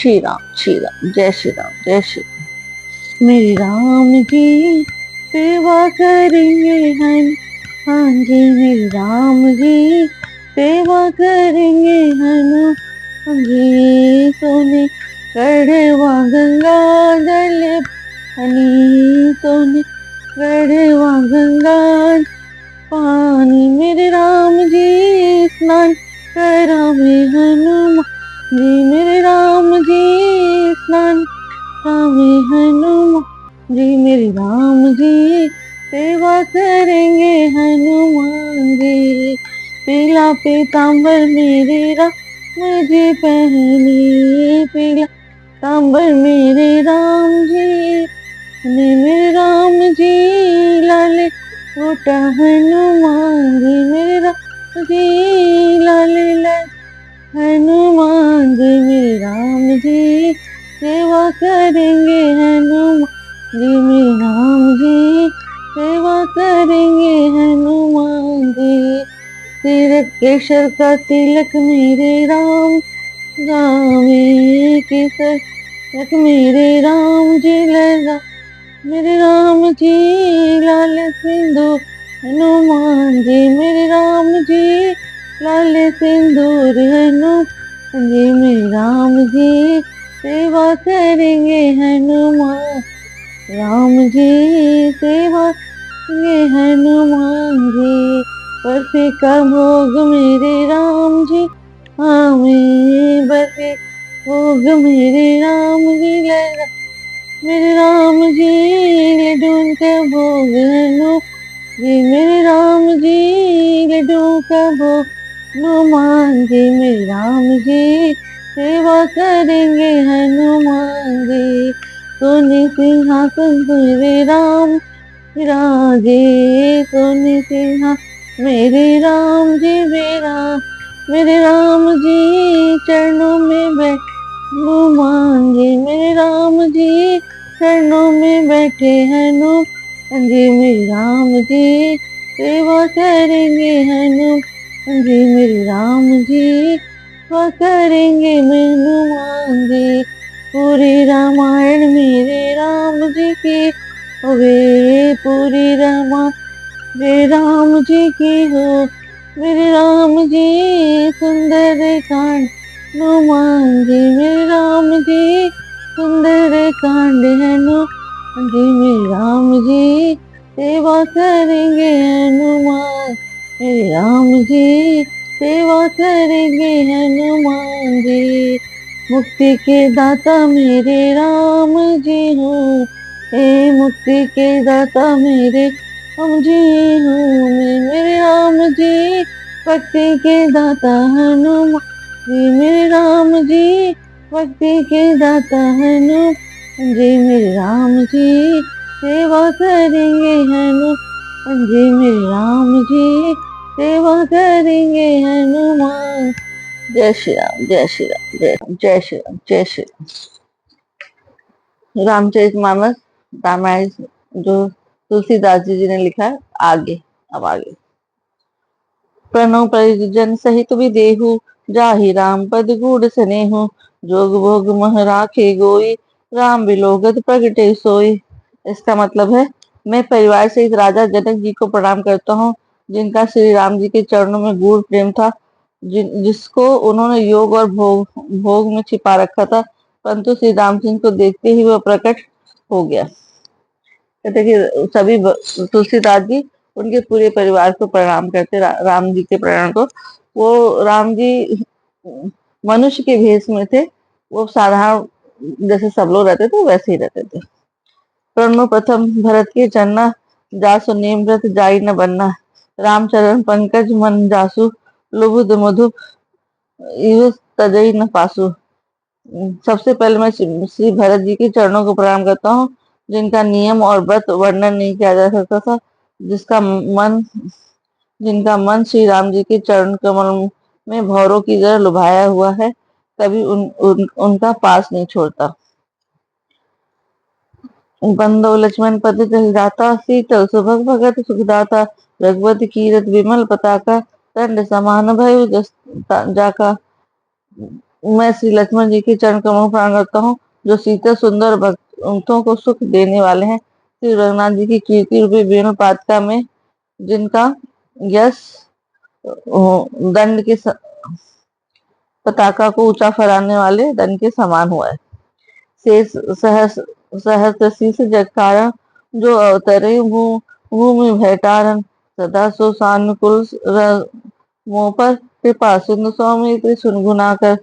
श्री राम, जय श्री राम, जय श्री राम। मेरे राम की सेवा करेंगे हम, हाँ जी मेरे राम जी सेवा करेंगे हम, हाँ जी सोने कड़वा गंगा जल पानी, सोने कड़वा गंगा पानी, मेरे राम जी स्नान करावे हनुमान जी, मेरे राम जी स्नान करावे हनुमान जी, मेरे राम जी सेवा करेंगे हनुमान जी। पीला पीताम्बर मेरे राम जी पहने, पीला पीताम्बर मेरे राम जी, मेरे राम जी लाल गोटा हनुमान जी, मेरे राम जी लाल लाल हनुमान जी, मेरे राम जी सेवा करेंगे हनुमान जी, मेरे राम जी सेवा करेंगे हनुमान जी। तिलक केसर का तिलक मेरे राम गावे, केसर तिलक मेरे राम जी लगा, मेरे राम जी लाल सिंदूर हनुमान जी, मेरे राम जी लाल सिंदूर हनुमान जी, मेरे राम जी सेवा करेंगे हनुमान, राम जी सेवा करेंगे हनुमान जी। बर्फी का भोग मेरे राम जी हमें, बर्फी भोग मेरे राम जी लगा, मेरे राम जी लड्डू का भोग हनुमान जी, मेरे राम जी लड्डू का भोग हनुमान जी, मेरे राम जी सेवा करेंगे हनुमान जी। सोने सिंहासन मेरे राम विराजे, सोने सिंहासन मेरे राम जी मेरा, मेरे राम जी चरणों में बैठ हनुमान जी, मेरे राम जी चरणों में बैठे हनुमान जी, मेरे राम जी सेवा करेंगे हनुमान जी, मेरे राम जी सेवा करेंगे हनुमान जी। पूरी रामायण मेरे राम जी की होवे, पूरी रामायण मेरे राम जी की हो, मेरे राम जी सुंदर कांड हनुमान जी, मेरे राम जी सुंदर कांड हनुमान जी, मेरे राम जी सेवा करेंगे हनुमान, मेरे राम जी सेवा करेंगे हनुमान जी। मुक्ति के दाता मेरे राम जी हो, हे मुक्ति के दाता मेरे राम जी हूँ, मेरे राम जी भक्ति के दाता हनुमान जी, मेरे राम जी भक्ति के दाता हनुमान जी, मेरे राम जी सेवा करेंगे हनुमान जी, मेरे राम जी सेवा करेंगे हनुमान। जय श्री राम, जय श्री राम, जय राम, जय श्री राम, जय श्री राम। रामचरितमानस रामायण जो तुलसीदास जी ने लिखा है, आगे अब आगे। प्रणव परिजन सहित विदेहु, जाहि राम पद गूढ़ स्नेहु, जोग भोग मह राखे गोई, राम बिलोगत प्रगटे सोई। इसका मतलब है, मैं परिवार सहित राजा जनक जी को प्रणाम करता हूँ, जिनका श्री राम जी के चरणों में गूढ़ प्रेम था, जिसको उन्होंने योग और भोग में छिपा रखा था, परंतु श्री राम सिंह को देखते ही वह प्रकट हो गया। कहते कि सभी तुलसीदास जी उनके पूरे परिवार को प्रणाम करते, राम जी के प्रणाम को। वो राम जी मनुष्य के भेष में थे, वो साधारण जैसे सब लोग रहते थे वैसे ही रहते थे। प्रणव प्रथम भरत के चन्ना, जासु नेम व्रत जाई न बनना, रामचरण पंकज मन जासु, लुबुध मधु इव तजई न पासु। सबसे पहले मैं श्री भरत जी के चरणों को प्रणाम करता हूँ, जिनका नियम और व्रत वर्णन नहीं किया जा सकता था, जिनका मन श्री राम जी के चरण कमल में भौरों की तरह लुभाया हुआ है, कभी उनका पास नहीं छोड़ता। बंदो लक्ष्मण पद जाता, शीतल सुभग भगत सुखदाता, रघुपति कीरत विमल पताका, दंड समान भय जाका। मैं श्री लक्ष्मण जी के चरण कमलों को प्रणाम करता हूँ, जो शीतल सुंदर भक्तों को सुख देने वाले हैं। श्री रघुनाथ जी की कीर्ति रूपी वेणु पातिका में जिनका यश दंड के पताका को ऊंचा फहराने वाले दंड के समान हुआ है। शेष सहस सहस्त्र शीर्ष जगकारण, जो अवतरे भूमि भयतारण, सदा सो सानुकूल मुंह पर कृपा सिंधु सौमित्र सुन गुना कर।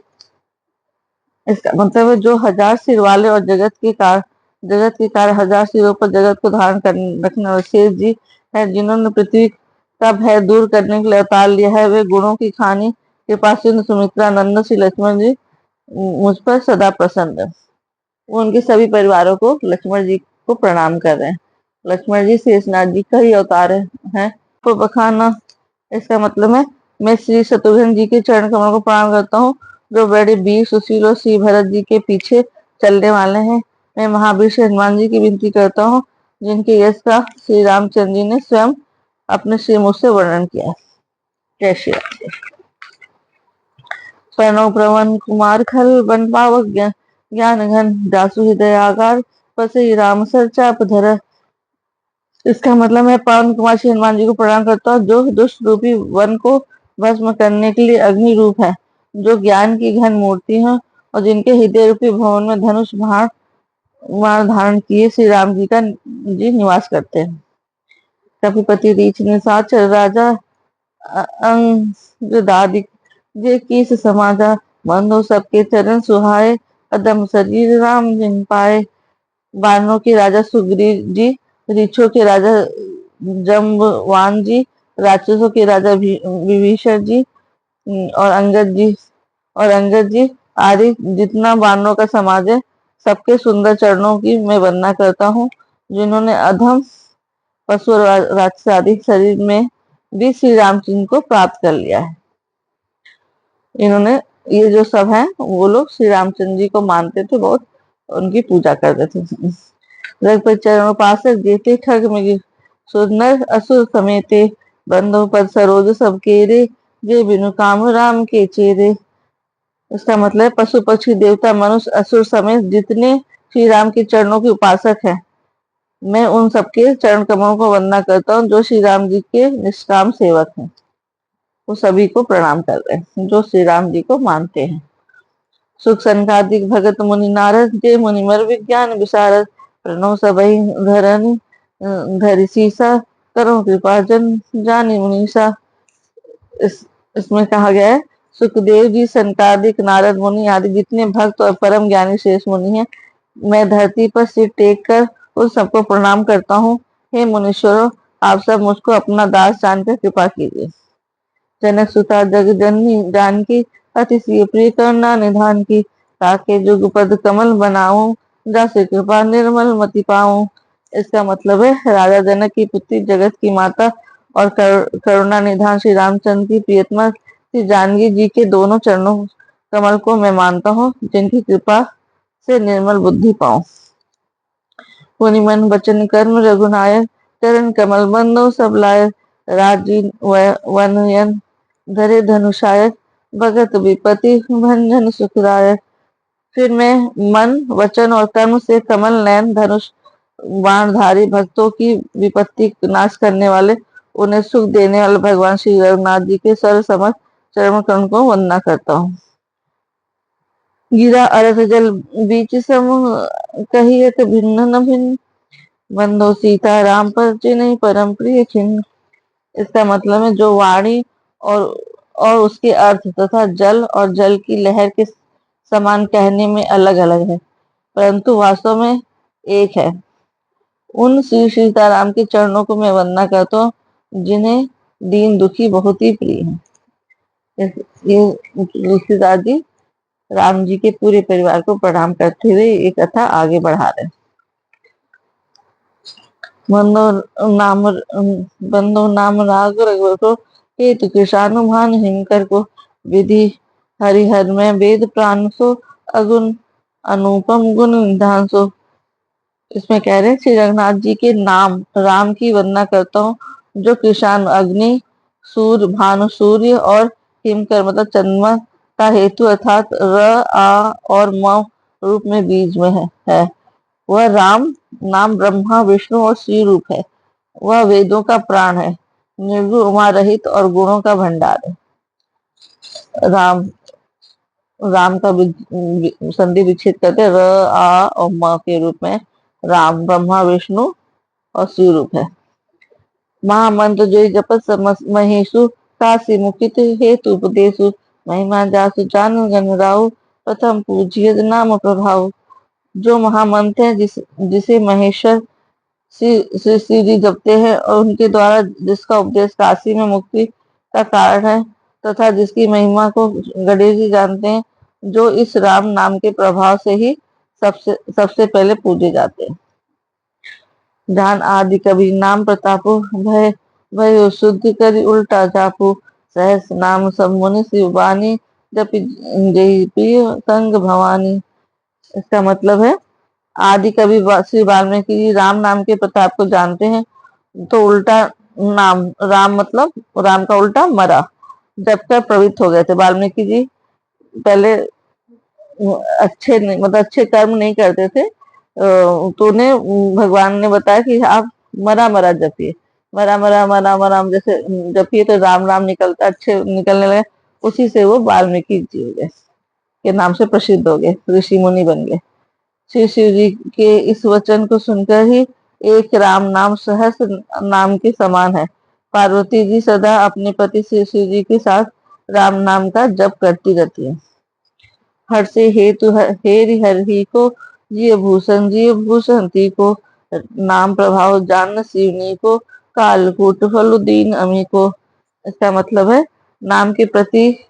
इसका मतलब है, जो हजार सिर वाले और जगत के कार हजार सिरों पर जगत को धारण कर रखने वाले शेष जी है, जिन्होंने पृथ्वी का भय दूर करने के लिए अवतार लिया है, वे गुणों की खानी कृपा सिंधु सुमित्रा नंदन श्री लक्ष्मण जी मुझ पर सदा प्रसन्न है। वो उनके सभी परिवारों को लक्ष्मण जी को प्रणाम कर रहे हैं। लक्ष्मण जी शेषनाग जी का ही अवतार है। तो बखाना, इसका मतलब है, मैं श्री शत्रुघ्न जी के चरण कमल को प्रणाम करता हूँ, जो बड़े वीर सुशील और श्री भरत जी के पीछे चलने वाले हैं। मैं महावीर श्री हनुमान जी की विनती करता हूँ, जिनके यश का श्री रामचंद्र जी ने स्वयं अपने श्री मुख से वर्णन किया है। जय श्री राम। प्रणव प्रवन कुमार खल बन पावक ज्ञान घन दासु हृदय आगार पसे राम सर चाप धर। इसका मतलब है, पवन कुमार श्री हनुमान जी को प्रणाम करता हूँ, जो दुष्ट रूपी वन को भस्म करने के लिए अग्नि रूप है, जो ज्ञान की घन मूर्ति है और जिनके हृदय रूपी भवन में धनुष बाण धारण किए श्री राम जी निवास करते हैं। कपिपति रीछ निशाचर राजा अंग दादिक जे कीस समाजा, बंधु सबके चरण सुहाए, अदम शरीर राम जिन पाए। बानरों के राजा सुग्रीव जी, ऋक्षों के राजा जम्बवान जी, राक्षसों के राजा विभीषण जी और अंगद जी आदि जितना बानरों का समाज है, सबके सुंदर चरणों की मैं वंदना करता हूँ, जिन्होंने अधम पशु और राक्षस आदि शरीर में भी श्री रामचंद्र को प्राप्त कर लिया है। इन्होंने, ये जो सब है, वो लोग श्री रामचंद्र जी को मानते थे बहुत, उनकी पूजा करते थे। रघुपति चरण उपासक जेते ठग में सुंदर असुर समेते, बंधु पद सरोज सब केरे, जे बिनु काम राम के चेरे। इसका मतलब है, पशु पक्षी देवता मनुष्य असुर समेत जितने श्री राम के चरणों के उपासक हैं, मैं उन सबके चरण कमलों को वंदना करता हूँ, जो श्री राम जी के निष्काम सेवक हैं। वो सभी को प्रणाम कर रहे हैं, जो श्री राम जी को मानते हैं। सुख संकादिक भगत मुनि नारद, जे मुनिमर विज्ञान विशारद, प्रणव सबहि धरनि धरि सीसा, करो कृपा जन जानि मुनीसा। इसमें कहा गया है, सुखदेव जी, संकादिक, नारद मुनि आदि जितने भक्त और परम ज्ञानी शेष मुनि हैं, मैं धरती पर सिर टेक कर उन सबको प्रणाम करता हूँ। हे मुनीश्वरों, आप सब मुझको अपना दास जानकर कृपा कीजिए। जनक सुता जग जननी जानकी, अति प्रिय करना निधान की, ताके जुगपद कमल बनाऊं, जासे कृपा निर्मल मति पाऊं। इसका मतलब है, राजा जनक की पुत्री, जगत की माता और करुणा निधान श्री रामचंद्र की प्रियतमा श्री जानकी जी के दोनों चरणों कमल को मैं मानता हूँ, जिनकी कृपा से निर्मल बुद्धि पाऊं। पुनि मन वचन कर्म रघुनायक, चरण कमल बंदो सब लायक, राजीव वनयन धरे धनुषायक, भगत विपति भंजन सुखदायक। फिर मैं मन वचन और कर्म से कमल नयन धनुष बाणधारी भक्तों की विपत्ति नाश करने वाले, उन्हें सुख देने वाले भगवान श्री रघुनाथ जी के सर्व समस्त चरण कमल को वंदना करता हूँ। गिरा अरथ जल बीच सम कहियत भिन्न न भिन्न, बंदो सीता राम पर नहीं परम प्रिय चिन्ह। इसका मतलब है, जो वाणी और और उसके अर्थ तथा जल और जल की लहर के समान कहने में अलग अलग है, परंतु वास्तव में एक है। उन श्री सीताराम के चरणों को मैं वंदना करता हूँ, जिन्हें दीन दुखी बहुत ही प्रिय है। ये तुलसीदास जी राम जी के पूरे परिवार को प्रणाम करते हुए ये कथा आगे बढ़ा रहे हैं। बंदो नाम राग रघुवर को, हेतु कृषानुभान हिमकर को, विधि हरिहर में वेद प्राण सो, अगुण अनुपम गुण निधान सो। इसमें कह रहे हैं, श्री रघुनाथ जी के नाम राम की वंदना करता हूँ, जो कृषाण अग्नि, सूर्य भानु सूर्य और हिमकर मतलब चंद्रमा का हेतु अर्थात र, आ और म रूप में बीज में है। वह राम नाम ब्रह्मा विष्णु और श्री रूप है। वह वेदों का प्राण है, निर्गुण उमा रहित और गुणों का भंडार है। राम राम का संधि विच्छेद करते र, आ और म के रूप में राम ब्रह्मा विष्णु और श्री रूप है। महामंत्र जो जपत महेशु काशी मुखित हेतु उपदेशु महिमा जासु जान गण राहु प्रथम पूजिय नाम प्रभाव। जो महामंत्र है जिसे महेश्वर श्री श्री जी जपते हैं और उनके द्वारा जिसका उपदेश काशी में मुक्ति का कारण है तथा जिसकी महिमा को गणेश जी जानते हैं, जो इस राम नाम के प्रभाव से ही सबसे सबसे पहले पूजे जाते हैं। जान आदि कबीर नाम प्रतापो भय भय शुद्ध करी उल्टा जापो सहस नाम सब मुनि शिवबानी जपि जय प्रिय संग भवानी। इसका मतलब है आदि कवि श्री वाल्मीकि जी राम नाम के प्रताप को जानते हैं, तो उल्टा नाम राम मतलब राम का उल्टा मरा जब तक प्रवृत्त हो गए थे। वाल्मीकि जी पहले अच्छे नहीं मतलब अच्छे कर्म नहीं करते थे, तो उन्हें भगवान ने बताया कि आप मरा मरा जपिए, मरा मरा मरा मरा जैसे जपिए तो राम राम निकलता अच्छे निकलने लगे। उसी से वो वाल्मीकि जी हो गए, के नाम से प्रसिद्ध हो गए, ऋषि मुनि बन गए। श्री शिव जी के इस वचन को सुनकर ही एक राम नाम सहस्र नाम के समान है। पार्वती जी सदा अपने पति श्री शिव जी के साथ राम नाम का जप करती रहती है। हर से हेतु हेरि हर ही को जिय भूषण ती को नाम प्रभाव जान शिवनी को कालकूट फल दीन अमी को। इसका मतलब है नाम के प्रति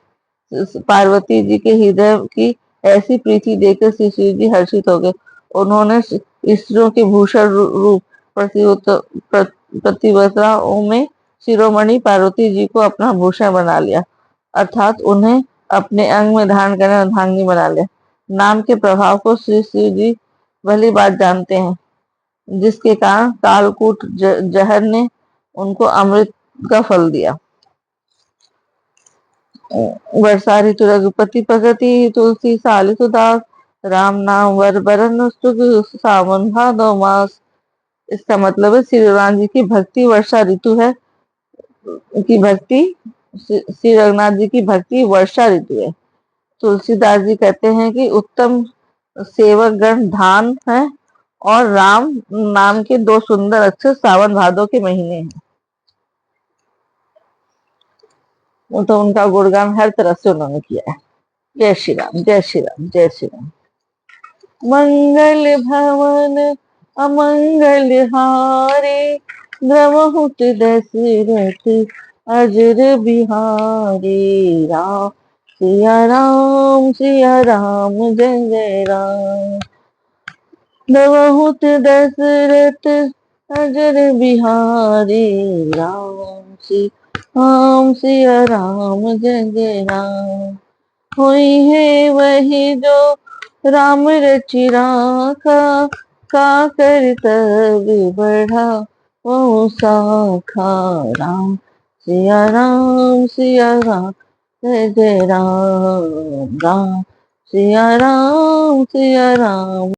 पार्वती जी के हृदय की ऐसी प्रीति देखकर श्री शिव जी हर्षित हो गए। उन्होंने स्त्रियों के भूषण रूप प्रतिवताओं में शिरोमणि पार्वती जी को अपना भूषण बना लिया, अर्थात उन्हें अपने अंग में धारण करने अर्धांगिनी बना लिया। नाम के प्रभाव को श्री शिव जी भली बात जानते हैं, जिसके कारण कालकूट जहर ने उनको अमृत का फल दिया। वर्षा ऋतु रघुपति प्रगति तुलसी साल सुदास राम नाम वर बरन सावन भादो मास। इसका मतलब है श्री राम जी की भक्ति वर्षा ऋतु है, की भक्ति श्री रघुनाथ जी की भक्ति वर्षा ऋतु है। तुलसीदास जी कहते हैं कि उत्तम सेवक गण धान है और राम नाम के दो सुंदर अक्षर सावन भादो के महीने हैं। वो तो उनका गुणगान हर तरह से उन्होंने किया है। जय श्री राम जय श्री राम जय श्री राम। मंगल भवन अमंगल हारे द्रवहुत दशरथ अजर बिहारी राम सिया राम जय जय राम। द्रवहुत दशरथ अजर बिहारी राम सिया राम जय जय राम। हुई है वही जो राम रचि राखा का कर तब बढ़ा वो साखा राम जय जय राम सिया राम